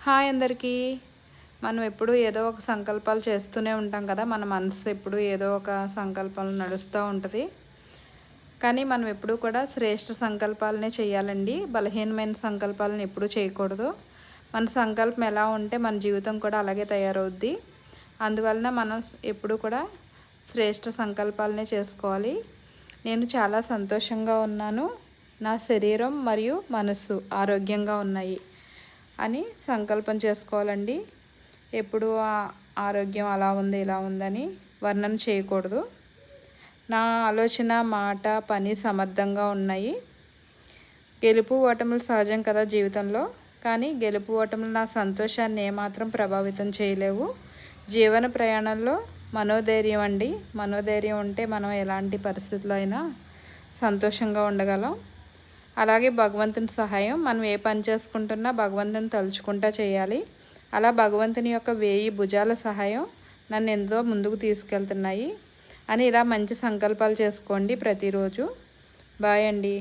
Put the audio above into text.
Hi అందరికీ. మనం ఎప్పుడూ ఏదో ఒక సంకల్పాలు చేస్తూనే ఉంటాం కదా. మన మనసు ఎప్పుడూ ఏదో ఒక సంకల్పం నడుస్తూ ఉంటుంది. కానీ మనం ఎప్పుడూ కూడా శ్రేష్ఠ సంకల్పాలనే చేయాలండి. బలహీనమైన సంకల్పాలను ఎప్పుడూ చేయకూడదు. మన సంకల్పం ఎలా ఉంటే మన జీవితం కూడా అలాగే తయారవుద్ది. అందువలన మనం ఎప్పుడూ కూడా శ్రేష్ఠ సంకల్పాలనే చేసుకోవాలి. నేను చాలా సంతోషంగా ఉన్నాను. నా శరీరం మరియు మనసు ఆరోగ్యంగా ఉన్నాయి అని సంకల్పం చేసుకోవాలండి. ఎప్పుడు ఆరోగ్యం అలా ఉంది ఇలా ఉందని వర్ణన చేయకూడదు. నా ఆలోచన మాట పని సమర్థంగా ఉన్నాయి. గెలుపు ఓటములు సహజం కదా జీవితంలో. కానీ గెలుపు ఓటములు నా సంతోషాన్ని ఏమాత్రం ప్రభావితం చేయలేవు. జీవన ప్రయాణంలో మనోధైర్యం అండి. మనోధైర్యం ఉంటే మనం ఎలాంటి పరిస్థితుల్లో అయినా సంతోషంగా ఉండగలం. అలాగే భగవంతుని సహాయం. మనం ఏ పని చేసుకుంటున్నా భగవంతుని తలుచుకుంటా చేయాలి. అలా భగవంతుని యొక్క 1000 భుజాల సహాయం నన్ను ఎంతో ముందుకు తీసుకెళ్తున్నాయి అని ఇలా మంచి సంకల్పాలు చేసుకోండి ప్రతిరోజు. బాయ్ అండి.